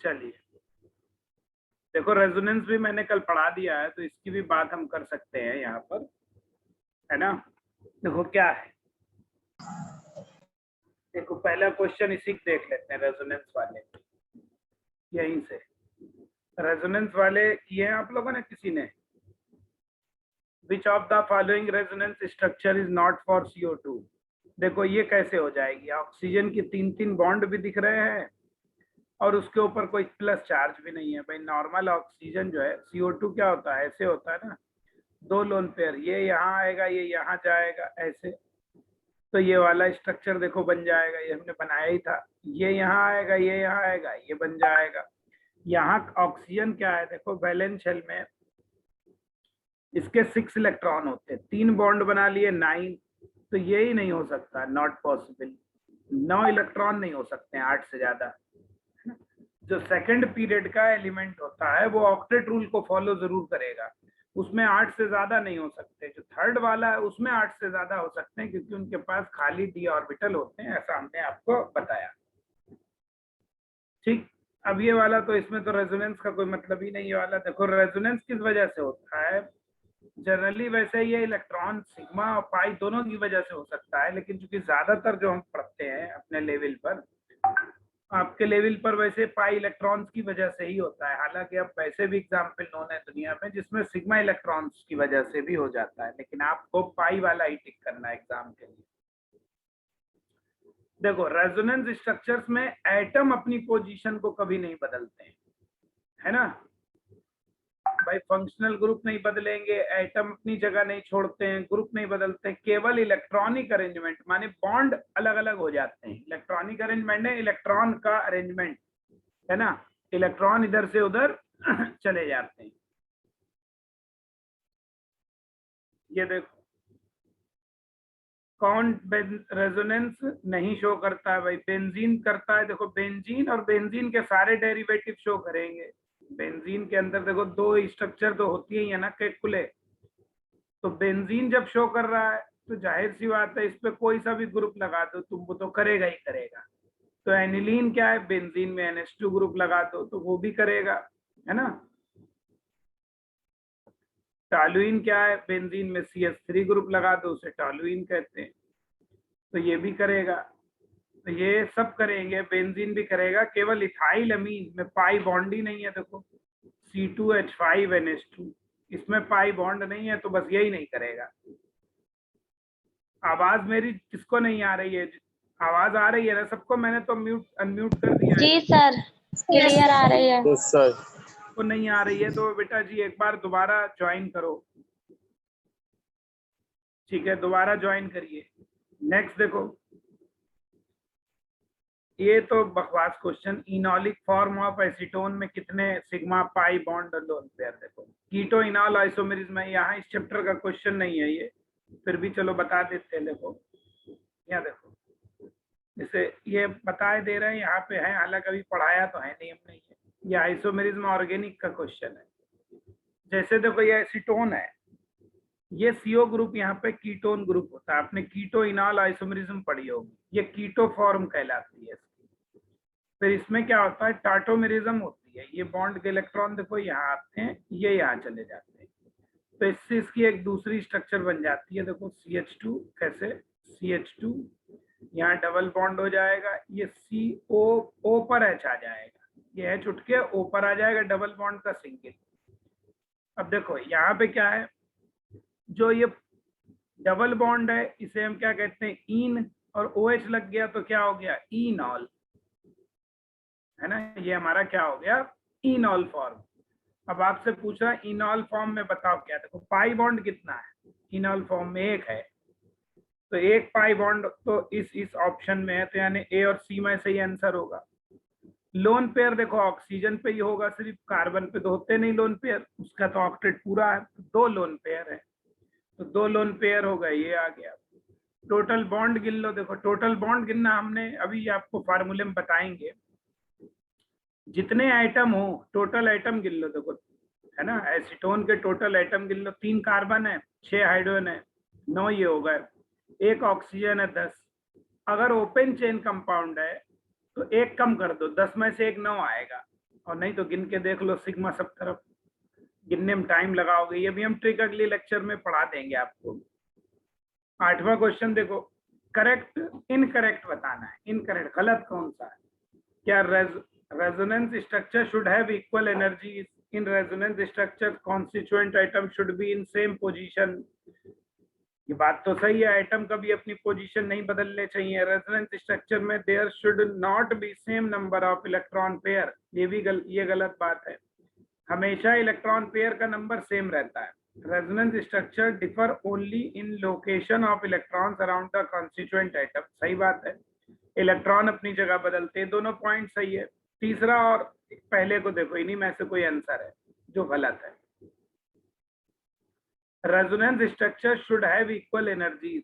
चलिए देखो, रेजोनेंस भी मैंने कल पढ़ा दिया है, तो इसकी भी बात हम कर सकते हैं यहाँ पर, है ना। देखो क्या है, देखो पहला क्वेश्चन इसी को देख लेते हैं, रेजोनेंस वाले यहीं से। रेजोनेंस वाले किए हैं आप लोगों ने, किसी ने? Which of the following resonance structure is not for CO2? देखो ये कैसे हो जाएगी, ऑक्सीजन की 3 बॉन्ड भी दिख रहे हैं और उसके ऊपर कोई प्लस चार्ज भी नहीं है। भाई नॉर्मल ऑक्सीजन जो है, CO2 क्या होता है, ऐसे होता है ना, 2 लोन पेयर, ये यहाँ आएगा ये यहाँ जाएगा ऐसे, तो ये वाला स्ट्रक्चर देखो बन जाएगा, ये हमने बनाया ही था। ये यहाँ आएगा ये यहाँ आएगा, ये बन जाएगा। यहाँ ऑक्सीजन क्या है, देखो वैलेंस शेल में इसके 6 इलेक्ट्रॉन होते हैं, 3 बॉन्ड बना लिए 9, तो ये ही नहीं हो सकता, नॉट पॉसिबल। 9 इलेक्ट्रॉन नहीं हो सकते हैं, 8 से ज्यादा। जो सेकंड पीरियड का एलिमेंट होता है वो ऑक्टेट रूल को फॉलो जरूर करेगा, उसमें 8 से ज्यादा नहीं हो सकते। जो थर्ड वाला है उसमें 8 से ज्यादा हो सकते हैं, क्योंकि उनके पास खाली d ऑर्बिटल होते हैं, ऐसा हमने आपको बताया। ठीक, अब ये वाला तो इसमें तो रेजोनेंस का कोई मतलब ही नहीं। ये वाला देखो, रेजोनेंस किस वजह से होता है, जनरली वैसे ये इलेक्ट्रॉन सिग्मा और पाई दोनों की वजह से हो सकता है, लेकिन चूंकि ज्यादातर जो हम पढ़ते हैं अपने लेवल पर, आपके लेवल पर वैसे पाई इलेक्ट्रॉन्स की वजह से ही होता है। हालांकि अब वैसे भी एग्जाम्पल नोन है दुनिया में जिसमें सिग्मा इलेक्ट्रॉन्स की वजह से भी हो जाता है, लेकिन आपको पाई वाला ही टिक करना है एग्जाम के लिए। देखो रेजोनेंस स्ट्रक्चर्स में एटम अपनी पोजीशन को कभी नहीं बदलते हैं, है ना भाई। फंक्शनल ग्रुप नहीं बदलेंगे, एटम अपनी जगह नहीं छोड़ते हैं, ग्रुप नहीं बदलते, केवल इलेक्ट्रॉनिक अरेंजमेंट माने बॉन्ड अलग अलग हो जाते हैं। इलेक्ट्रॉनिक अरेंजमेंट है इलेक्ट्रॉन का अरेंजमेंट, है ना, इलेक्ट्रॉन इधर से उधर चले जाते हैं। ये देखो कौन रेजोनेंस नहीं शो करता है भाई, बेंजीन करता है। देखो बेंजीन और बेंजीन के सारे डेरिवेटिव शो करेंगे। बेंजीन के अंदर देखो 2 स्ट्रक्चर तो होती ही है ना, केकुले, तो बेंजीन जब शो कर रहा है तो जाहिर सी बात है इस पे कोई सा भी ग्रुप लगा दो तुम, वो तो करेगा ही करेगा। तो एनिलीन क्या है, बेंजीन में NH2 ग्रुप लगा दो तो वो भी करेगा, है ना। टॉलुइन क्या है, बेंजीन में CH3 ग्रुप लगा दो, उसे टॉलुइन कहते हैं, तो ये भी करेगा। तो ये सब करेंगे, बेंजीन भी करेगा, केवल इथाइल अमीन में पाई बॉन्ड ही नहीं है। देखो C2H5NH2, इसमें पाई बॉन्ड नहीं है, तो बस यही नहीं करेगा। आवाज मेरी किसको नहीं आ रही है? आवाज आ रही है ना सबको? मैंने तो म्यूट अनम्यूट कर दिया है। जी सर, क्लियर आ रही है। सर को नहीं आ रही है तो बेटा जी एक बार दोबारा ज्वाइन करो, ठीक है, दोबारा ज्वाइन करिए। नेक्स्ट देखो, ये तो बकवास क्वेश्चन, इनॉलिक फॉर्म ऑफ एसीटोन में कितने sigma pi bond lone pair? देखो कीटो इनॉल आइसोमेरिज्म है, यहाँ इस चैप्टर का क्वेश्चन नहीं है ये, फिर भी चलो बता देते हैं। देखो यहाँ देखो, जैसे ये बताए दे रहे हैं यहाँ पे है, हालांकि अभी पढ़ाया तो है नहीं हमने, ये आइसोमेरिज्म ऑर्गेनिक का क्वेश्चन है। जैसे देखो ये एसीटोन है, ये CO ग्रुप यहाँ पे कीटोन ग्रुप होता है, आपने कीटो इनॉल आइसोमेरिज्म पढ़ी होगी, ये कीटो फॉर्म कहलाती है। फिर इसमें क्या होता है, टाटोमेरिज्म होती है, ये बॉन्ड के इलेक्ट्रॉन देखो यहाँ आते हैं, ये यहाँ चले जाते हैं, तो इससे इसकी एक दूसरी स्ट्रक्चर बन जाती है। देखो CH2, कैसे CH2 यहाँ डबल बॉन्ड हो जाएगा, ये CO पर H आ जाएगा, ये H उठ के O पर आ जाएगा, डबल बॉन्ड का सिंगल। अब देखो यहाँ पे क्या है, जो ये डबल बॉन्ड है इसे हम क्या कहते हैं, इन, और OH लग गया तो क्या हो गया, इनॉल, है ना, ये हमारा क्या हो गया, इनॉल फॉर्म। अब आपसे पूछा इनॉल फॉर्म में बताओ क्या, देखो पाई बॉन्ड कितना है इनॉल फॉर्म में, 1 है, तो 1 पाई बॉन्ड तो इस ऑप्शन में है, तो यानी A और C में से ही आंसर होगा। लोन पेयर देखो ऑक्सीजन पे ही होगा सिर्फ, कार्बन पे तो होते नहीं लोन पेयर, उसका तो ऑक्टेट पूरा है, तो 2 लोन पेयर है, तो 2 लोन पेयर हो गए, ये आ गया। टोटल बॉन्ड गिन लो, देखो टोटल बॉन्ड गिनना हमने अभी आपको फार्मूले में बताएंगे, जितने आइटम हो टोटल आइटम गिन लो। देखो है ना, एसीटोन के टोटल आइटम गिन लो, 3 कार्बन है, 6 हाइड्रोजन है, 9 ये हो गए, 1 ऑक्सीजन है 10। अगर ओपन चेन कंपाउंड है तो 1 कम कर दो, 10 में से 1 9 आएगा, और नहीं तो गिन के देख लो सिग्मा सब तरफ, गिनने में टाइम लगाओगे। ये भी हम ट्रिक अगले लेक्चर में पढ़ा देंगे आपको। 8वां क्वेश्चन देखो, करेक्ट इनकरेक्ट बताना है। इनकरेक्ट गलत कौन सा है? क्या resonance structure should have equal energy? In resonance structure constituent item should be in same position. ये बात तो सही है, एटम कभी अपनी पोजीशन नहीं बदलने चाहिए। रेजोनेंस स्ट्रक्चर में there should not be same number of electron pair, ये गलत बात है। हमेशा इलेक्ट्रॉन पेयर का नंबर सेम रहता है। Resonance structure differ only in location of electrons around the constituent atom, सही बात है। इलेक्ट्रॉन अपनी जगह बदलते हैं, दोनों पॉइंट सही है। तीसरा और पहले को देखो, इन्हीं में से कोई आंसर है जो गलत है। Resonance structure should have equal energies,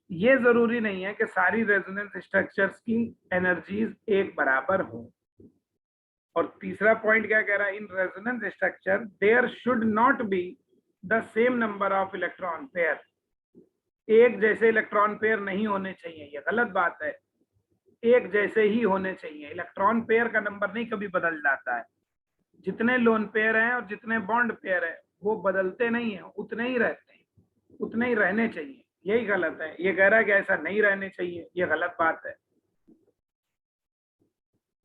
ये जरूरी नहीं है कि सारी रेजोनेंस स्ट्रक्चर्स की एनर्जीज एक बराबर हो। और तीसरा पॉइंट क्या कह रहा है? In resonance structure there should not be the same number of electron pair, एक जैसे इलेक्ट्रॉन पेयर नहीं होने चाहिए, ये गलत बात है। एक जैसे ही होने चाहिए। इलेक्ट्रॉन पेयर का नंबर नहीं कभी बदल जाता है। जितने लोन पेयर हैं और जितने बॉन्ड पेयर हैं वो बदलते नहीं है, उतने ही रहते हैं, उतने ही रहने चाहिए। यही गलत है। ये कह रहा है कि ऐसा नहीं रहने चाहिए, ये गलत बात है।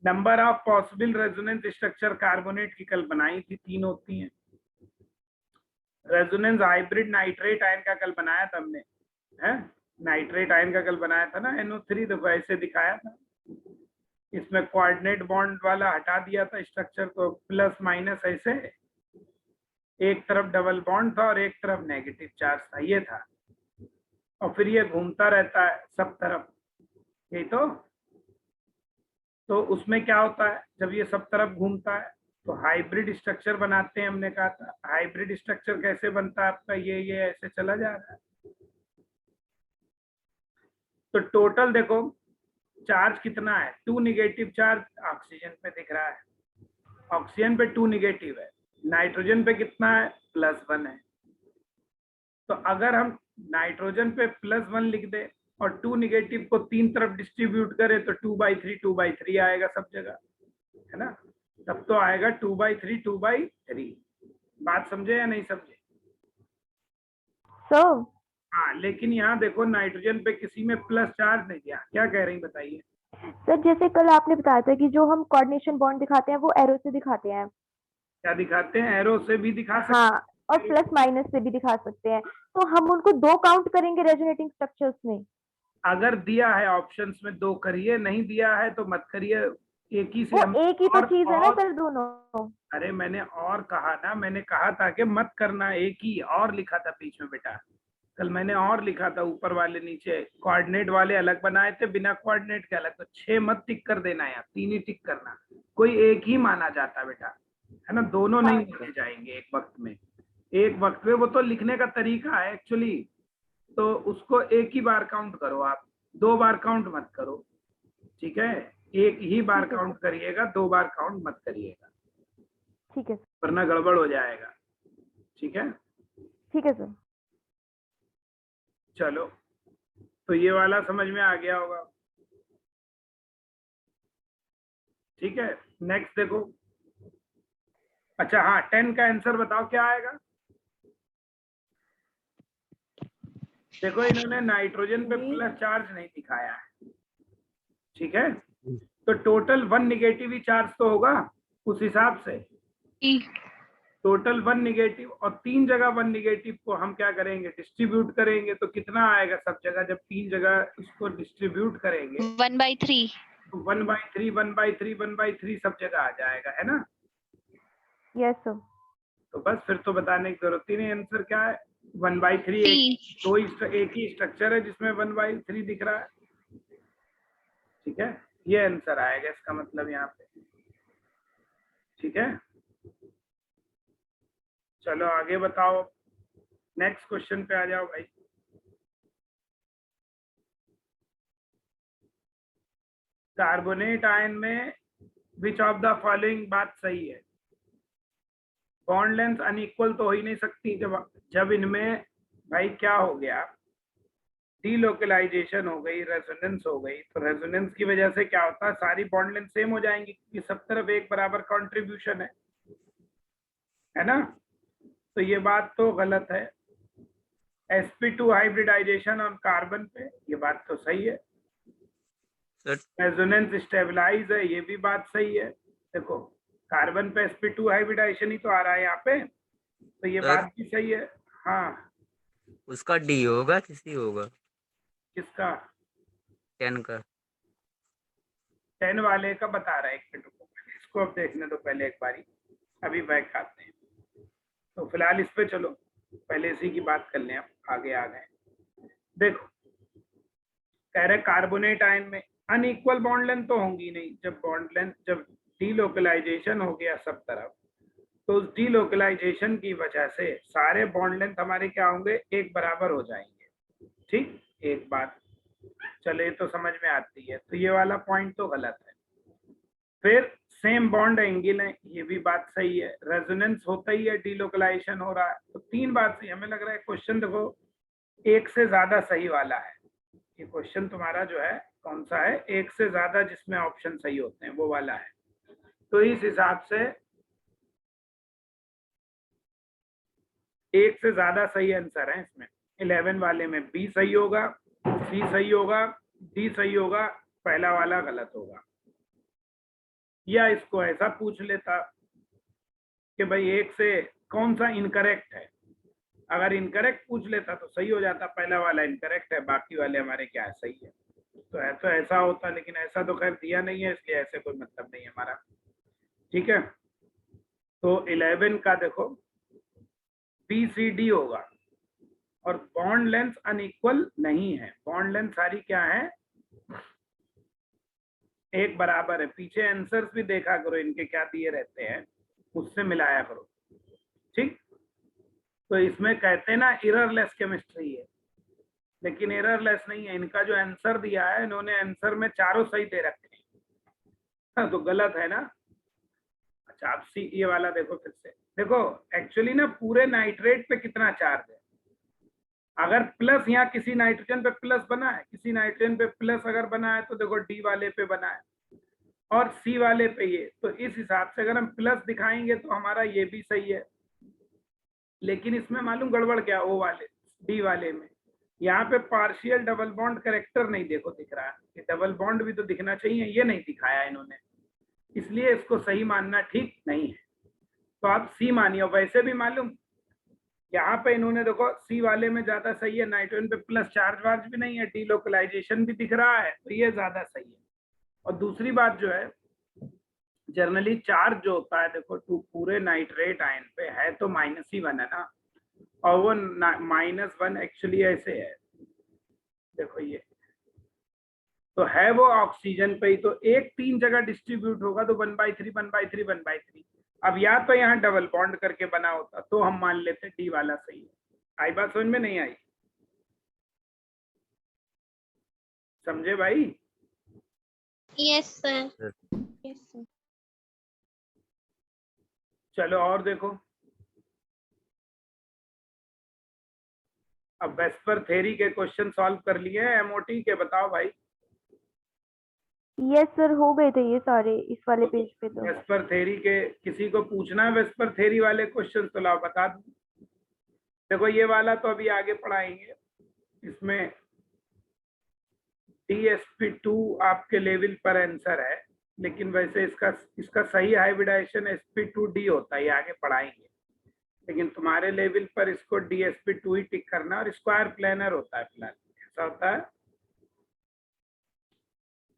Number of possible resonance structure carbonate की कल बनाई थी, 3 होती हैं। रेजोनेंस हाइब्रिड नाइट्रेट आयन का कल बनाया था हमने, है नाइट्रेट आयन का कल बनाया था ना, NO3 देखो ऐसे दिखाया था। इसमें कोऑर्डिनेट बॉन्ड वाला हटा दिया था स्ट्रक्चर को, प्लस माइनस ऐसे, एक तरफ डबल बॉन्ड था और एक तरफ नेगेटिव चार्ज था, ये था। और फिर ये घूमता रहता है सब तरफ, यही तो उसमें क्या होता है जब ये सब तरफ घूमता है तो हाइब्रिड स्ट्रक्चर बनाते हैं। हमने कहा था हाइब्रिड स्ट्रक्चर कैसे बनता है आपका, ये ऐसे चला जा रहा है। तो टोटल देखो चार्ज कितना है, 2 निगेटिव चार्ज ऑक्सीजन पे दिख रहा है, ऑक्सीजन पे 2 निगेटिव है। नाइट्रोजन पे कितना है, +1 है। तो अगर हम नाइट्रोजन पे +1 लिख दे और 2 निगेटिव को 3 तरफ डिस्ट्रीब्यूट करें तो 2/3 आएगा सब जगह, है ना। तब तो आएगा 2/3 बात समझे या नहीं समझे? हाँ, लेकिन यहाँ देखो नाइट्रोजन पे किसी में प्लस चार्ज नहीं दिया। क्या कह रही बताइए? सर जैसे कल आपने बताया था कि जो हम कोऑर्डिनेशन बॉन्ड दिखाते हैं वो एरो से दिखाते हैं। क्या दिखाते हैं? एरो से भी दिखा सकते हाँ, और प्लस माइनस से भी दिखा सकते हैं। तो हम उनको 2 काउंट करेंगे रेजोनेटिंग स्ट्रक्चर्स में। अगर दिया है ऑप्शंस में 2 करिए, नहीं दिया है तो मत करिए, एक ही से हम एक ही तो चीज है ना सर दोनों। अरे मैंने और कहा ना, मैंने कहा था कि मत करना, एक ही और लिखा था बीच में बेटा, कल मैंने और लिखा था ऊपर वाले नीचे, कोऑर्डिनेट वाले अलग बनाए थे, बिना कोऑर्डिनेट के अलग। तो 6 मत टिक कर देना यार, 3 ही टिक करना, कोई एक ही माना जाता बेटा, है ना, दोनों नहीं माने जाएंगे एक वक्त में। एक वक्त में वो तो लिखने का तरीका है एक्चुअली, तो उसको एक ही बार काउंट करो आप, 2 बार काउंट मत करो, ठीक है। एक ही बार काउंट करिएगा, 2 बार काउंट मत करिएगा, ठीक है, वरना गड़बड़ हो जाएगा, ठीक है। ठीक है सर। चलो, तो ये वाला समझ में आ गया होगा, ठीक है। नेक्स्ट देखो, अच्छा हाँ, 10 का आंसर बताओ क्या आएगा। देखो इन्होंने नाइट्रोजन पे प्लस चार्ज नहीं दिखाया है, ठीक है, तो टोटल 1 निगेटिव ही चार्ज तो होगा उस हिसाब से, टोटल 1 निगेटिव, और 3 जगह 1 निगेटिव को हम क्या करेंगे, डिस्ट्रीब्यूट करेंगे, तो कितना आएगा सब जगह, जब 3 जगह उसको डिस्ट्रीब्यूट करेंगे 1/3 तो 1/3 सब जगह आ जाएगा, है ना। Yes sir. तो बस फिर तो बताने की जरूरत ही नहीं, आंसर क्या है 1/3। तो एक ही स्ट्रक्चर है जिसमें 1/3 दिख रहा है, ठीक है, ये आंसर आएगा इसका मतलब यहाँ पे, ठीक है। चलो आगे बताओ, नेक्स्ट क्वेश्चन पे आ जाओ भाई। कार्बोनेट आयन में विच ऑफ द फॉलोइंग बात सही है? बॉन्ड लेंथ अनइक्वल तो हो ही नहीं सकती, जब इनमें भाई क्या हो गया, डीलोकलाइजेशन हो गई, रेजोनेंस हो गई, तो रेजोनेंस की वजह से क्या होता है, सारी बॉन्ड लेंथ सेम हो जाएंगी क्योंकि सब तरफ एक बराबर कंट्रीब्यूशन है ना। तो ये बात तो गलत है। sp2 हाइब्रिडाइजेशन ऑन कार्बन पे, ये बात तो सही है। रेजोनेंस स्टेबलाइज है, ये भी बात सही है। देखो कार्बन पे sp2 हाइब्रिडाइजेशन ही तो आ रहा है यहाँ पे, तो ये बात भी सही है। हाँ उसका डी होगा किसी होगा किसका? 10 का। 10 वाले का बता रहा है, एक मिनट रुको, इसको अब देखने दो पहले एक बारी, अभी बैक आते हैं। तो फिलहाल इस पे चलो, पहले इसी की बात कर लें, अब आगे आ गए। देखो कह रहे कार्बोनेट आयन में अनइक्वल बॉन्ड लेंथ तो होंगी नहीं, जब डीलोकलाइजेशन हो गया सब तरफ, तो उस डीलोकलाइजेशन की वजह से सारे बॉन्ड लेंथ हमारे क्या होंगे, एक बराबर हो जाएंगे। ठीक, एक बात चले तो समझ में आती है, तो ये वाला पॉइंट तो गलत है। फिर सेम बॉन्ड एंगल है, ये भी बात सही है। रेजोनेंस होता ही है, डीलोकलाइजेशन हो रहा है, तो 3 बात सही। हमें लग रहा है क्वेश्चन देखो एक से ज्यादा सही वाला है। ये क्वेश्चन तुम्हारा जो है कौन सा है, एक से ज्यादा जिसमें ऑप्शन सही होते हैं वो वाला है। तो इस हिसाब से एक से ज्यादा सही आंसर है इसमें। 11 वाले में बी सही होगा, सी सही होगा, डी सही होगा, पहला वाला गलत होगा। या इसको ऐसा पूछ लेता कि भाई एक से कौन सा इनकरेक्ट है, अगर इनकरेक्ट पूछ लेता तो सही हो जाता, पहला वाला इनकरेक्ट है, बाकी वाले हमारे क्या है, सही है। तो ऐसा होता, लेकिन ऐसा तो खैर दिया नहीं है, इसलिए ऐसे कोई मतलब नहीं है हमारा। ठीक है, तो 11 का देखो BCD होगा, और बॉन्ड लेंथ अनइक्वल नहीं है, बॉन्ड लेंथ सारी क्या है, एक बराबर है। पीछे आंसर्स भी देखा करो, इनके क्या दिए रहते हैं उससे मिलाया करो। ठीक, तो इसमें कहते हैं ना एररलेस केमिस्ट्री है, लेकिन एररलेस नहीं है। इनका जो आंसर दिया है, इन्होंने आंसर में चारों सही दे रखे हैं, तो गलत है ना। अच्छा आप सी ये वाला देखो फिर से, देखो एक्चुअली ना पूरे नाइट्रेट पे कितना चार्ज है, अगर प्लस यहाँ किसी नाइट्रोजन पे प्लस बना है, किसी नाइट्रोजन पे प्लस अगर बना है, तो देखो डी वाले पे बना है और सी वाले पे ये, तो इस हिसाब से अगर हम प्लस दिखाएंगे तो हमारा ये भी सही है। लेकिन इसमें मालूम गड़बड़ क्या, ओ वाले डी वाले में यहाँ पे पार्शियल डबल बॉन्ड करेक्टर नहीं देखो दिख रहा है, कि डबल बॉन्ड भी तो दिखना चाहिए, ये नहीं दिखाया इन्होंने, इसलिए इसको सही मानना ठीक नहीं है। तो आप सी मानिए। वैसे भी मालूम यहाँ पे इन्होंने देखो सी वाले में ज्यादा सही है, नाइट्रोजन पे प्लस चार्ज वार्ज भी नहीं है, डीलोकलाइजेशन भी दिख रहा है, तो ये ज्यादा सही है। और दूसरी बात जो है, जनरली चार्ज जो होता है देखो पूरे नाइट्रेट आयन पे है तो -1 है ना, और वो -1 एक्चुअली ऐसे है, देखो ये तो है वो ऑक्सीजन पे ही, तो एक 3 जगह डिस्ट्रीब्यूट होगा तो 1/3 1/3 1/3। अब या तो यहाँ डबल बॉन्ड करके बना होता तो हम मान लेते डी वाला सही है। आई बात समझ में नहीं आई? समझे भाई? Yes sir. Yes sir. चलो और देखो, अब वेस्पर थ्योरी के क्वेश्चन सॉल्व कर लिए हैं एमओटी के, बताओ भाई। यस सर, हो गए थे ये सारे इस वाले पेज पे। तो वेस्पर थ्योरी के किसी को पूछना है वेस्पर थ्योरी वाले क्वेश्चन तो लाओ बता दूं। देखो ये वाला तो अभी आगे पढ़ाएंगे, इसमें DsP2 आपके लेवल पर आंसर है, लेकिन वैसे इसका सही हाइब्रिडाइजेशन sp2d होता है, ये आगे पढ़ाएंगे। लेकिन तुम्हारे लेवल पर इसको DsP2 ही टिक करना, और स्क्वायर प्लेनर होता है फिलहाल, ऐसा होता है।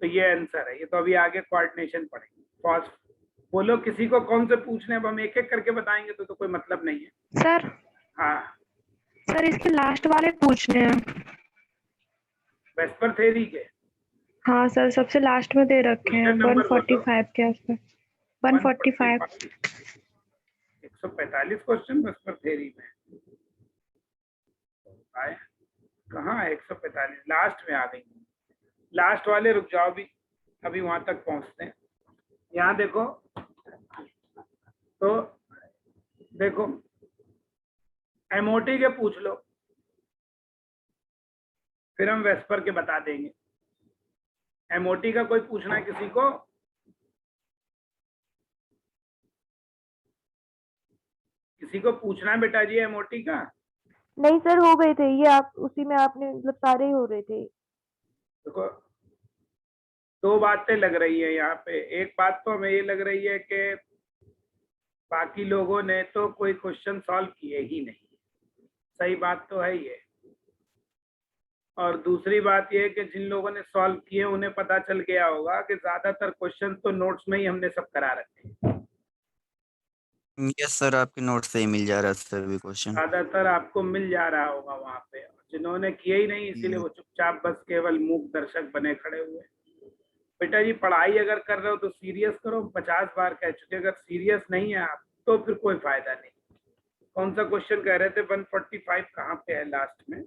तो ये आंसर है, ये तो अभी आगे कोऑर्डिनेशन पढ़ेंगे। फर्स्ट बोलो किसी को कौन से पूछने, अब हम एक एक करके बताएंगे तो कोई मतलब नहीं है। सर हाँ सर इसके लास्ट वाले पूछने हैं। वेस्पर थ्योरी के हाँ सर, सबसे लास्ट में दे रखे हैं क्वेश्चन नंबर 145 के आसपास। 145 145 क्वेश्चन वेस्पर थ्योरी में आए, कहाँ है 145? लास्ट में आ गई, लास्ट वाले रुक जाओ, अभी वहां तक पहुंचते हैं। यहाँ देखो, तो देखो एमओटी के पूछ लो, फिर हम वेस्पर के बता देंगे। एमओटी का कोई पूछना है किसी को? किसी को पूछना है बेटा जी एमओटी का? नहीं सर, हो गए थे ये, आप उसी में आपने मतलब सारे ही हो रहे थे। देखो दो बातें लग रही है यहाँ पे। एक बात तो हमें ये लग रही है कि बाकी लोगों ने तो कोई क्वेश्चन सॉल्व किए ही नहीं, सही बात तो है ये। और दूसरी बात ये है कि जिन लोगों ने सॉल्व किए उन्हें पता चल गया होगा कि ज्यादातर क्वेश्चन तो नोट्स में ही हमने सब करा रखे हैं। यस सर, आपके नोट से ही मिल जा रहा है सभी क्वेश्चन। ज्यादातर आपको मिल जा रहा होगा वहां पे। जिन्होंने किए ही नहीं इसीलिए वो चुपचाप बस केवल मूक दर्शक बने खड़े हुए। बेटा जी पढ़ाई अगर कर रहे हो तो सीरियस करो, 50 बार कह चुके। अगर सीरियस नहीं है आप तो फिर कोई फायदा नहीं। कौन सा क्वेश्चन कह रहे थे? 145 कहाँ पे है लास्ट में?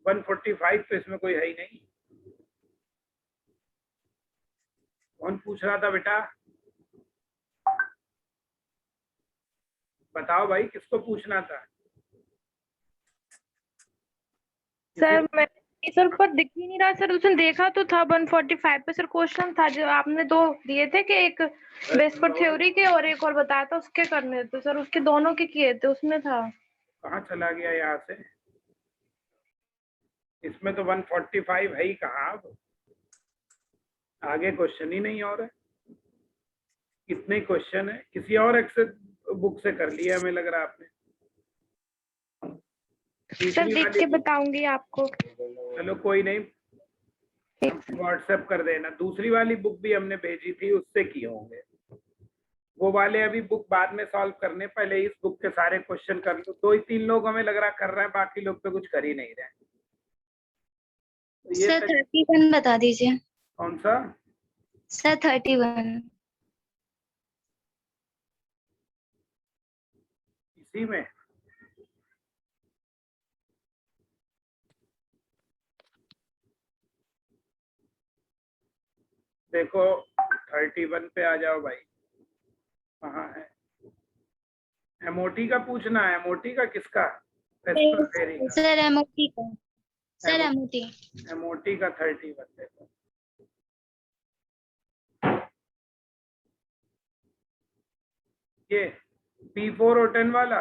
145 तो इसमें कोई है ही नहीं। कौन पूछ रहा था बेटा? बताओ भाई, किसको पूछना था? सर मैं सर पर दिख ही नहीं रहा सर। उसने देखा तो था 145 पे सर क्वेश्चन था जो आपने दो दिए थे कि एक वेस्पर थ्योरी के और एक और बताया था उसके करने थे सर। उसके दोनों के किए थे, उसमें था। कहाँ चला गया यहाँ से? इसमें तो 145 है ही कहाँ। अब आगे क्वेश्चन ही नहीं और है। कितने क्वेश्चन है? किसी और एक्सेल बुक से कर लिया हमें लग रहा है आपने। सर देख के बताऊंगी आपको। चलो कोई नहीं, व्हाट्सएप कर देना। दूसरी वाली बुक भी हमने भेजी थी, उससे किए होंगे। वो वाले अभी बुक बाद में सॉल्व करने, पहले इस बुक के सारे क्वेश्चन कर लो। 2 ही 3 लोग हमें लग रहा कर रहे हैं, बाकी लोग तो कुछ कर ही नहीं रहे। तो ये सर 31 बता दीजिए। कौन सा? सर 31 इसी में देखो 31 पे आ जाओ भाई। कहाँ है? एमओटी का पूछना है। एमओटी का किसका? सर एमओटी का। सर एमओटी एमओटी का 31 देखो। ये P4 और 10 वाला,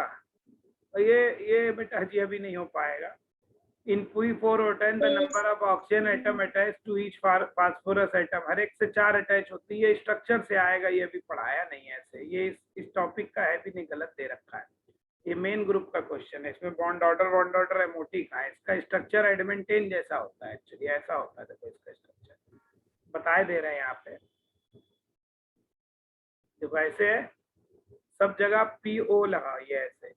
ये बेटा जी अभी नहीं हो पाएगा। इन P4 और 10 the number of oxygen atom attach to each phosphorus atom, हर एक से 4 अटैच होती है। स्ट्रक्चर से आएगा, ये अभी पढ़ाया नहीं है ऐसे। ये इस टॉपिक का है भी नहीं, गलत दे रखा है। ये मेन ग्रुप का क्वेश्चन है। इसमें बॉन्ड ऑर्डर एमओटी का है। इसका स्ट्रक्चर एडमेंटेन जैसा होता है, एक्चुअली ऐसा होता है। देखो इसका स्ट्रक्चर बताए दे रहे हैं यहाँ पे। देखो ऐसे है, सब जगह PO लगाओ। ये ऐसे,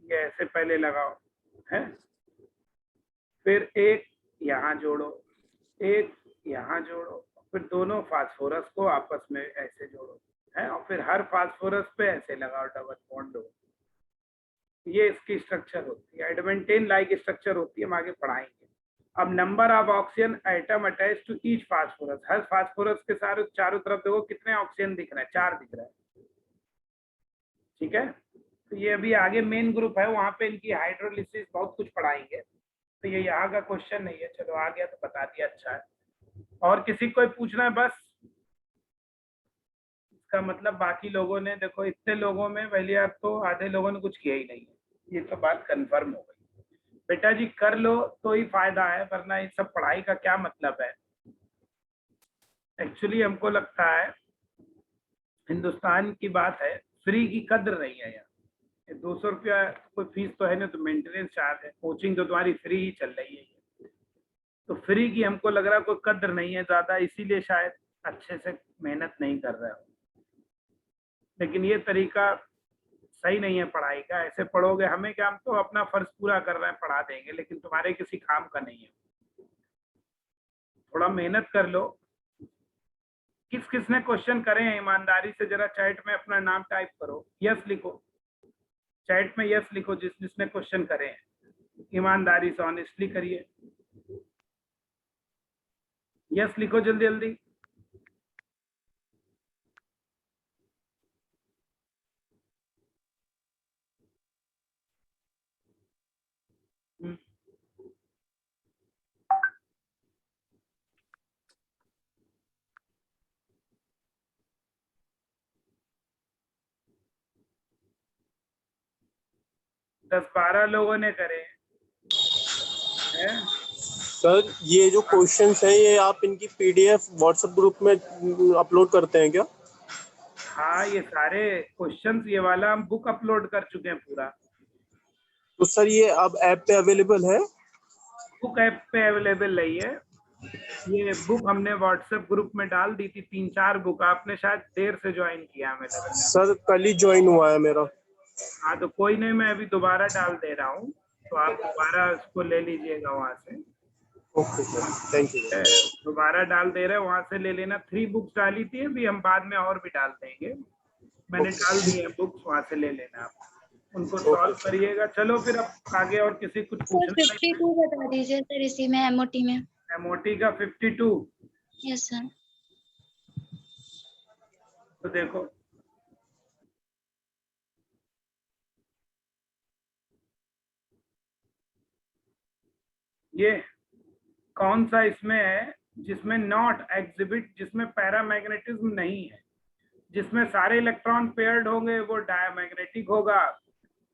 ये ऐसे पहले लगाओ है, फिर एक यहाँ जोड़ो, एक यहाँ जोड़ो, फिर दोनों फास्फोरस को आपस में ऐसे जोड़ो है, और फिर हर फास्फोरस पे ऐसे लगाओ डबल बॉन्ड हो। ये इसकी स्ट्रक्चर होती है, एडमेंटेन लाइक स्ट्रक्चर होती है। हम आगे पढ़ाएंगे। अब number of oxygen atom attach to each phosphorus, हर फास्फोरस के सारे चारों तरफ देखो कितने ऑक्सीजन दिख रहे हैं, 4 दिख रहे हैं। ठीक है, तो ये अभी आगे मेन ग्रुप है, वहां पे इनकी हाइड्रोलिसिस बहुत कुछ पढ़ाएंगे। तो ये यहाँ का क्वेश्चन नहीं है। चलो आ गया तो बता दिया, अच्छा है। और किसी को पूछना है? बस इसका मतलब बाकी लोगों ने, देखो इतने लोगों में पहले आप तो आधे लोगों ने कुछ किया ही नहीं है। ये तो बात कंफर्म हो गई। बेटा जी कर लो तो ही फायदा है, वरना ये सब पढ़ाई का क्या मतलब है। एक्चुअली हमको लगता है हिंदुस्तान की बात है, फ्री की कद्र नहीं है यहाँ। 200 रुपया कोई फीस तो है ना, तो मेंटेनेंस चार्ज है। कोचिंग तो तुम्हारी फ्री ही चल रही है, तो फ्री की हमको लग रहा है कोई कद्र नहीं है ज्यादा, इसीलिए शायद अच्छे से मेहनत नहीं कर रहे हो। लेकिन ये तरीका सही नहीं है पढ़ाई का। ऐसे पढ़ोगे, हमें क्या, हम तो अपना फर्ज पूरा कर रहे हैं, पढ़ा देंगे, लेकिन तुम्हारे किसी काम का नहीं है। थोड़ा मेहनत कर लो। किस किसने क्वेश्चन करे हैं ईमानदारी से जरा चैट में अपना नाम टाइप करो, यस लिखो। चैट में यस लिखो जिसने क्वेश्चन करे हैं। ईमानदारी से ऑनेस्टली करिए, यस लिखो जल्दी जल्दी। 10-12 लोगों ने करे हैं। सर ये जो क्वेश्चंस हैं ये आप इनकी पीडीएफ व्हाट्सएप ग्रुप में अपलोड करते हैं क्या? हाँ, ये सारे क्वेश्चंस ये वाला हम बुक अपलोड कर चुके हैं पूरा। तो सर ये अब ऐप पे अवेलेबल है? बुक ऐप पे अवेलेबल नहीं है, ये बुक हमने व्हाट्सएप ग्रुप में डाल दी थी, 3-4 बुक। आपने शायद देर से ज्वाइन किया हमें लगा। सर कल ही ज्वाइन हुआ है मेरा। हाँ तो कोई नहीं, मैं अभी दोबारा डाल दे रहा हूँ, तो आप दोबारा उसको ले लीजिएगा वहाँ से। Okay sir, thank you. दोबारा डाल दे रहे हैं, वहाँ से ले लेना। 3 बुक्स डाली थी अभी, हम बाद में और भी डाल देंगे। मैंने डाल दी है बुक्स, वहाँ से ले लेना आप, उनको सॉल्व करिएगा। चलो फिर अब आगे और किसी कुछ सर पूछना 52 बता दीजिए सर, इसी में एमओटी में। एमओटी का 52। Yes sir. तो देखो ये कौन सा इसमें है जिसमें नॉट एग्जिबिट, जिसमें पैरामैग्नेटिज्म नहीं है, जिसमें सारे इलेक्ट्रॉन पेयर्ड होंगे वो डायमैग्नेटिक होगा,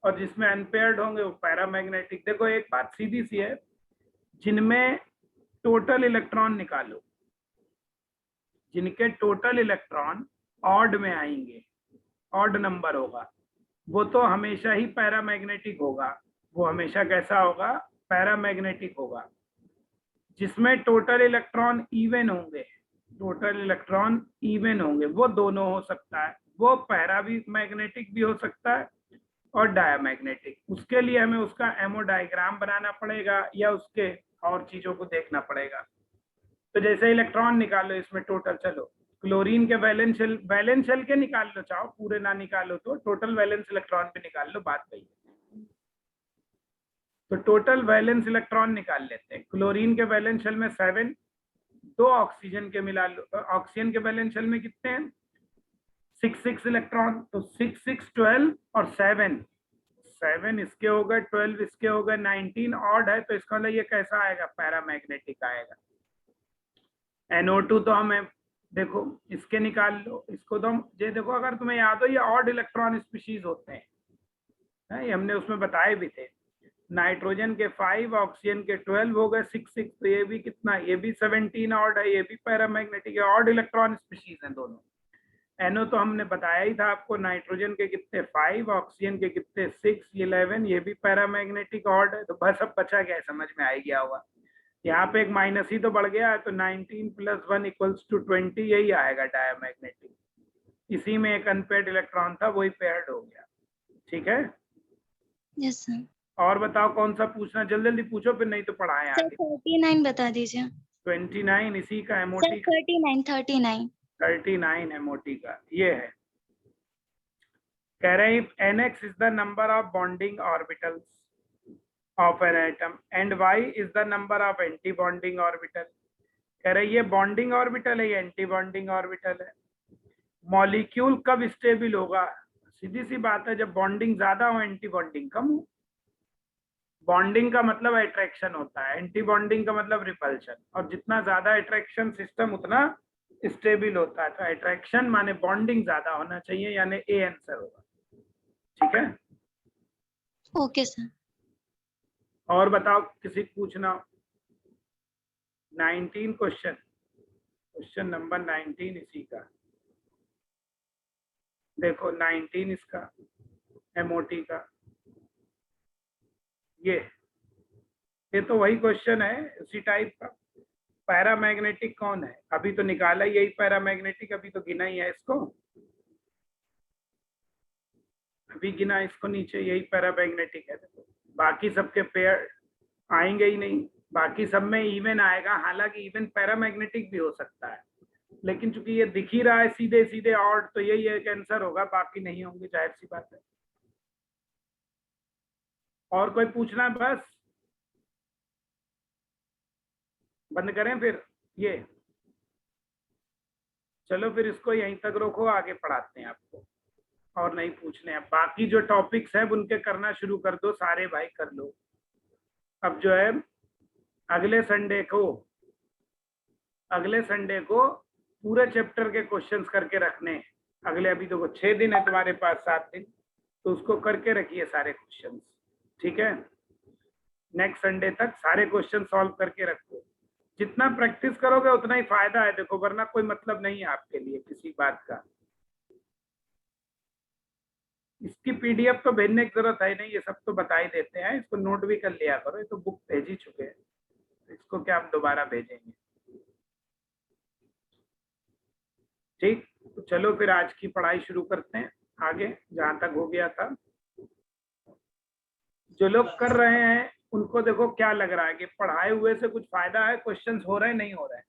और जिसमें अनपेयर्ड होंगे वो पैरामैग्नेटिक। देखो एक बात सीधी सी है, जिनमें टोटल इलेक्ट्रॉन निकालो, जिनके टोटल इलेक्ट्रॉन ऑड में आएंगे, ऑड नंबर होगा, वो तो हमेशा ही पैरामैग्नेटिक होगा। वो हमेशा कैसा होगा? पैरामैग्नेटिक होगा। जिसमें टोटल इलेक्ट्रॉन इवन होंगे, टोटल इलेक्ट्रॉन इवन होंगे, वो दोनों हो सकता है, वो पैरा भी मैग्नेटिक भी हो सकता है और डायमैग्नेटिक। उसके लिए हमें उसका एमओ डायग्राम बनाना पड़ेगा या उसके और चीजों को देखना पड़ेगा। तो जैसे इलेक्ट्रॉन निकालो इसमें टोटल, चलो क्लोरीन के वैलेंस शेल के निकाल लो, चाहो पूरे ना निकालो तो टोटल वैलेंस इलेक्ट्रॉन भी निकाल लो, बात वही है। तो टोटल वैलेंस इलेक्ट्रॉन निकाल लेते हैं। क्लोरीन के वैलेंस शेल में 7, 2 ऑक्सीजन के मिला लो। ऑक्सीजन के वैलेंस शेल में कितने हैं? 6 इलेक्ट्रॉन। तो 6 6 12 और 7 इसके हो गए, 12 इसके हो गए, 19 ऑड है, तो इसका मतलब ये कैसा आएगा? पैरामैग्नेटिक आएगा। NO2 तो हमें देखो इसके निकाल लो, इसको तो हम ये देखो, अगर तुम्हें याद हो ये ऑड इलेक्ट्रॉन स्पीशीज होते हैं, ये हमने उसमें बताए भी थे। नाइट्रोजन के 5, ऑक्सीजन के 12 हो गए, 6 6, तो ये भी कितना? ये भी 17 ऑड है, ये भी पैरामैग्नेटिक है। ऑड इलेक्ट्रॉन स्पीशीज हैं दोनों। NO तो हमने बताया ही था आपको, नाइट्रोजन के कितने? 5, ऑक्सीजन के कितने? 6, 11, ये भी पैरामैग्नेटिक ऑड है। तो बस अब बचा क्या है? समझ में आ गया होगा। यहाँ पे एक माइनस ही तो बढ़ गया है, तो 19 + 1 = 20, यही आएगा डायमैग्नेटिक। इसी में एक अनपेयर्ड इलेक्ट्रॉन था, वही पेयर्ड हो गया। ठीक है? Yes sir. और बताओ कौन सा पूछना? जल्दी जल्दी पूछो, फिर नहीं तो पढ़ाएं सर आगे। 39 बता दीजिए। 29 इसी का सर एमओटी। 39 39 एमओटी का ये है। कह रहे हैं NX is the number of bonding orbitals of an atom and Y is the number of anti-bonding orbital। कह रहे ये बॉन्डिंग ऑर्बिटल है, ये एंटी बॉन्डिंग ऑर्बिटल है। मॉलिक्यूल कब स्टेबल होगा? सीधी सी बात है, जब बॉन्डिंग ज्यादा हो, एंटी बॉन्डिंग कम हो। बॉन्डिंग का मतलब अट्रैक्शन होता है, एंटी बॉन्डिंग का मतलब रिपल्शन, और जितना ज्यादा अट्रैक्शन सिस्टम उतना स्टेबल होता है। तो अट्रैक्शन माने बॉन्डिंग ज्यादा होना चाहिए, यानी ए आंसर होगा। ठीक है? Okay sir. और बताओ किसी को पूछना? 19 क्वेश्चन नंबर 19 इसी का देखो, 19 इसका एमओटी का ये तो वही क्वेश्चन है उसी टाइप का। पैरामैग्नेटिक कौन है? अभी तो निकाला यही पैरामैग्नेटिक, अभी तो गिना ही है इसको, अभी गिना इसको नीचे, यही पैरामैग्नेटिक है। देखो बाकी सबके पेयर आएंगे ही नहीं, बाकी सब में इवन आएगा। हालांकि इवन पैरामैग्नेटिक भी हो सकता है, लेकिन चूंकि ये दिख ही रहा है सीधे सीधे ऑड, तो यही एक आंसर होगा, बाकी नहीं होंगे, जाहिर सी बात है। और कोई पूछना है? बस बंद करें फिर ये? चलो फिर इसको यहीं तक रोको, आगे पढ़ाते हैं आपको, और नहीं पूछने हैं। बाकी जो टॉपिक्स हैं उनके करना शुरू कर दो, सारे भाई कर लो। अब जो है अगले संडे को पूरे चैप्टर के क्वेश्चंस करके रखने हैं। अगले अभी तो 6 दिन है तुम्हारे पास, 7 दिन, तो उसको करके रखिए सारे क्वेश्चंस। ठीक है, नेक्स्ट संडे तक सारे क्वेश्चन सॉल्व करके रखो। जितना प्रैक्टिस करोगे उतना ही फायदा है, देखो, वरना कोई मतलब नहीं है आपके लिए किसी बात का। इसकी पीडीएफ तो भेजने की जरूरत है नहीं, ये सब तो बता ही देते हैं, इसको नोट भी कर लिया करो, ये तो बुक भेज ही चुके हैं, इसको क्या आप दोबारा भेजेंगे। ठीक, तो चलो फिर आज की पढ़ाई शुरू करते हैं, आगे जहां तक हो गया था। जो लोग कर रहे हैं उनको देखो क्या लग रहा है कि पढ़ाए हुए से कुछ फायदा है, क्वेश्चंस हो रहे हैं नहीं हो रहे हैं?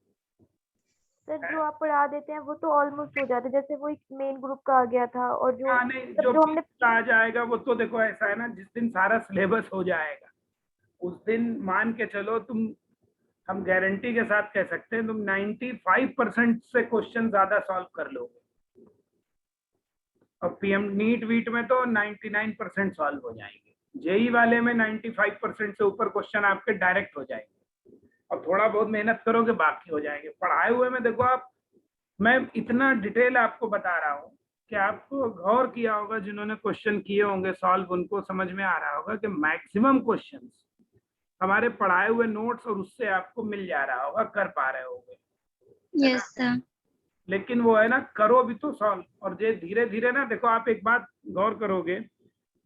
सर जो आप पढ़ा देते हैं वो तो ऑलमोस्ट हो जाता है, जैसे वो एक मेन ग्रुप का आ गया था, और जो हाँ नहीं, मतलब जो जो हमने आ जाएगा वो तो देखो ऐसा है ना, जिस दिन सारा सिलेबस हो जाएगा उस दिन मान के चलो तुम, हम गारंटी के साथ कह सकते हैं तुम 95% से क्वेश्चन ज्यादा सॉल्व कर लोगे, और पीएम नीट वीट में तो 99% सॉल्व हो जाएंगे, जेई वाले में 95% से ऊपर क्वेश्चन आपके डायरेक्ट हो जाएंगे, और थोड़ा बहुत मेहनत करोगे बाकी हो जाएंगे। पढ़ाए हुए में देखो आप, मैं इतना डिटेल आपको बता रहा हूँ कि आपको गौर किया होगा, जिन्होंने क्वेश्चन किए होंगे सॉल्व, उनको समझ में आ रहा होगा कि मैक्सिमम क्वेश्चंस हमारे पढ़ाए हुए नोट्स और उससे आपको मिल जा रहा होगा, कर पा रहे होगे। Yes sir. लेकिन वो है ना, करो भी तो सॉल्व, और जे धीरे धीरे ना, देखो आप एक बात गौर करोगे,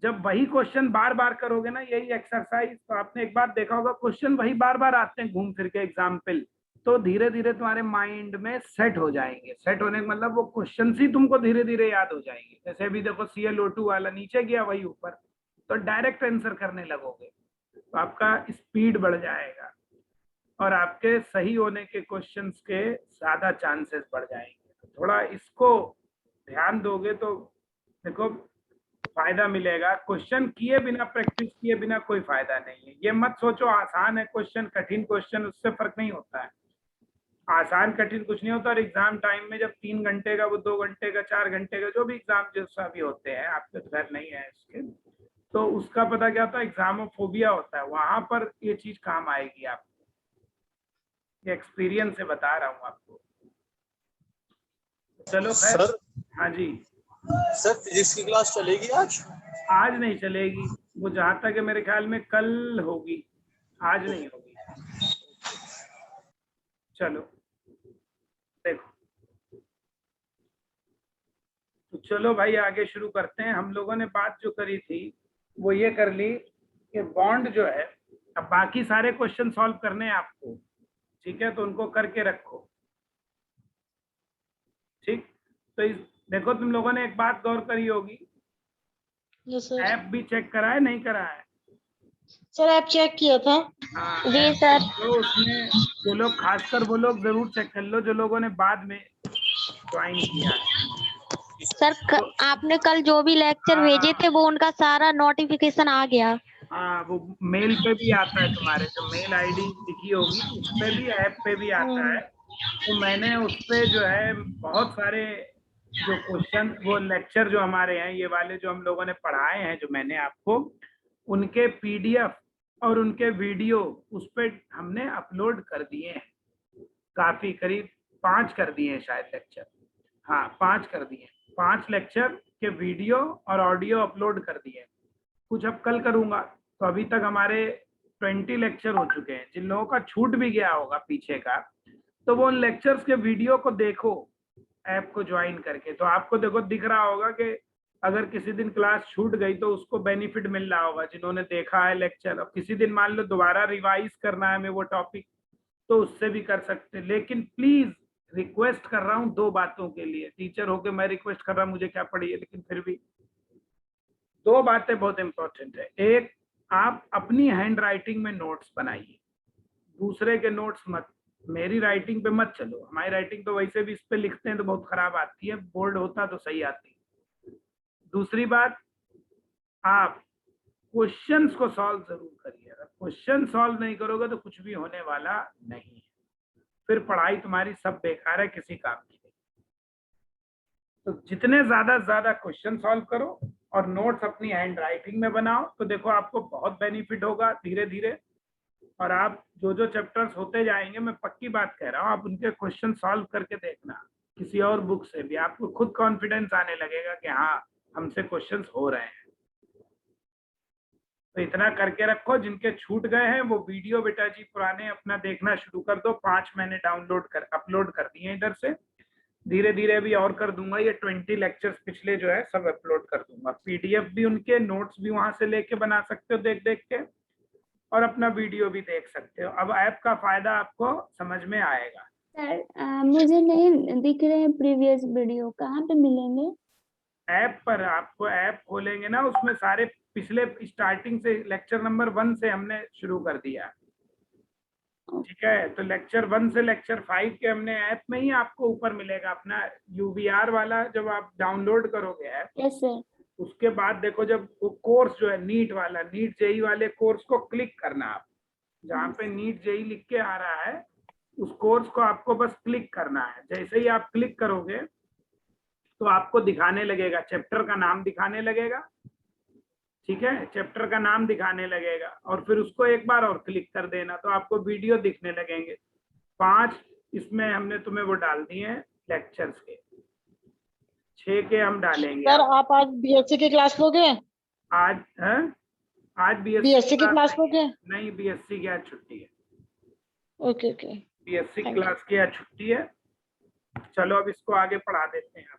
जब वही क्वेश्चन बार बार करोगे ना, यही एक्सरसाइज, तो आपने एक बात देखा होगा, क्वेश्चन वही बार बार आते हैं घूम फिर के एग्जाम्पल, तो धीरे धीरे तुम्हारे माइंड में सेट हो जाएंगे। सेट होने का मतलब वो क्वेश्चन ही तुमको धीरे धीरे याद हो जाएंगे। जैसे अभी देखो ClO2 वाला नीचे गया वही ऊपर, तो डायरेक्ट आंसर करने लगोगे, तो आपका स्पीड बढ़ जाएगा और आपके सही होने के क्वेश्चंस के ज्यादा चांसेस बढ़ जाएंगे। थोड़ा इसको ध्यान दोगे तो देखो फायदा मिलेगा। क्वेश्चन किए बिना, प्रैक्टिस किए बिना कोई फायदा नहीं है। ये मत सोचो आसान है क्वेश्चन, कठिन क्वेश्चन, उससे फर्क नहीं होता है। आसान कठिन कुछ नहीं होता, और एग्जाम टाइम में जब 3 घंटे का, वो 2 घंटे का, 4 घंटे का, जो भी एग्जाम जैसा भी होते हैं, आपके घर नहीं है इसके, तो उसका पता क्या होता है, एग्जामोफोबिया होता है, वहां पर ये चीज काम आएगी आपको। ये एक्सपीरियंस से बता रहा हूँ आपको। चलो खैर, सर हाँ जी। सर फिजिक्स की क्लास चलेगी आज? आज नहीं चलेगी, वो जहां तक है मेरे ख्याल में कल होगी, आज नहीं होगी। चलो देखो, तो चलो भाई आगे शुरू करते हैं। हम लोगों ने बात जो करी थी वो ये कर ली कि बॉन्ड जो है, अब बाकी सारे क्वेश्चन सॉल्व करने हैं आपको, ठीक है, तो उनको करके रखो। ठीक, तो इस देखो, तुम लोगों ने एक बात गौर करी होगी, ऐप भी चेक करा है नहीं करा है? सर ऐप चेक किया था। हाँ, जी ऐप सर। check करो, उसमें जो लोग, खासकर वो लोग जरूर चेक कर लो जो लोगों ने बाद में ज्वाइन किया है। सर आपने कल जो भी लेक्चर भेजे थे वो उनका सारा नोटिफिकेशन आ गया। हाँ, वो मेल पे भी आता है, तुम्हारे जो मेल आईडी दिखी होगी उस पे भी, ऐप पे भी आता है। तो मैंने उस पे जो है बहुत सारे जो क्वेश्चन, वो लेक्चर जो हमारे हैं, ये वाले जो हम लोगों ने पढ़ाए हैं, जो मैंने आपको, उनके पीडीएफ और उनके वीडियो उस पे हमने अपलोड कर दिए हैं। काफी, करीब 5 कर दिए हैं शायद लेक्चर, हाँ 5 कर दिए, 5 लेक्चर के वीडियो और ऑडियो अपलोड कर दिए। कुछ अब कल करूंगा, तो अभी तक हमारे 20 लेक्चर हो चुके हैं। जिन लोगों का छूट भी गया होगा पीछे का, तो वो उन लेक्चर्स के वीडियो को देखो ऐप को ज्वाइन करके, तो आपको देखो दिख रहा होगा कि अगर किसी दिन क्लास छूट गई तो उसको बेनिफिट मिल रहा होगा जिन्होंने देखा है लेक्चर। अब किसी दिन मान लो दोबारा रिवाइज करना है हमें वो टॉपिक, तो उससे भी कर सकते। लेकिन प्लीज रिक्वेस्ट कर रहा हूँ 2 बातों के लिए, टीचर होके मैं रिक्वेस्ट कर रहा हूँ, मुझे क्या पड़ी है, लेकिन फिर भी 2 बातें बहुत इंपॉर्टेंट है। एक, आप अपनी हैंड राइटिंग में नोट्स बनाइए, दूसरे के नोट्स मत, मेरी राइटिंग पे मत चलो। हमारी राइटिंग तो वैसे भी इस पे लिखते हैं तो बहुत खराब आती है, बोर्ड होता तो सही आती। दूसरी बात, आप क्वेश्चंस को सॉल्व जरूर करिए। अगर क्वेश्चन सॉल्व नहीं करोगे तो कुछ भी होने वाला नहीं है, फिर पढ़ाई तुम्हारी सब बेकार है, किसी काम की नहीं। तो जितने ज्यादा क्वेश्चन सॉल्व करो और नोट्स अपनी हैंड राइटिंग में बनाओ, तो देखो आपको बहुत बेनिफिट होगा धीरे धीरे। और आप जो चैप्टर्स होते जाएंगे, मैं पक्की बात कह रहा हूँ, आप उनके क्वेश्चन सॉल्व करके देखना किसी और बुक से भी, आपको खुद कॉन्फिडेंस आने लगेगा कि हाँ हमसे क्वेश्चंस हो रहे हैं। तो इतना करके रखो, जिनके छूट गए हैं वो वीडियो बेटा जी पुराने अपना देखना शुरू कर दो। 5 मैंने डाउनलोड कर अपलोड कर दिए इधर से, धीरे धीरे अभी और कर दूंगा। ये 20 लेक्चर्स पिछले जो है सब अपलोड कर दूंगा। पीडीएफ भी उनके, नोट्स भी वहां से लेके बना सकते हो देख देख के, और अपना वीडियो भी देख सकते हो। अब ऐप का फायदा आपको समझ में आएगा। सर मुझे नहीं दिख रहे हैं प्रीवियस वीडियो, कहाँ पे मिलेंगे? ऐप पर आपको ऐप खोलेंगे ना, उसमें सारे पिछले स्टार्टिंग से लेक्चर नंबर 1 से हमने शुरू कर दिया, ठीक है। तो लेक्चर 1 से लेक्चर 5 के हमने ऐप में ही आपको ऊपर मिलेगा अपना UVR वाला। जब आप डाउनलोड करोगे ऐप, यस सर। उसके बाद देखो जब वो कोर्स जो है नीट वाला, नीट जेई वाले कोर्स को क्लिक करना आप, जहाँ पे नीट जेई लिख के आ रहा है उस कोर्स को आपको बस क्लिक करना है। जैसे ही आप क्लिक करोगे तो आपको दिखाने लगेगा, चैप्टर का नाम दिखाने लगेगा, ठीक है, चैप्टर का नाम दिखाने लगेगा, और फिर उसको एक बार और क्लिक कर देना तो आपको वीडियो दिखने लगेंगे। 5 इसमें हमने तुम्हें वो डाल दिए हैं लेक्चर्स के, 6 के हम डालेंगे। सर आप आज बीएससी की क्लास लोगे? आज है, आज बीएससी की क्लास लोगे? नहीं, बीएससी की आज छुट्टी है। Okay okay. बीएससी क्लास की आज छुट्टी है। चलो अब इसको आगे पढ़ा देते हैं।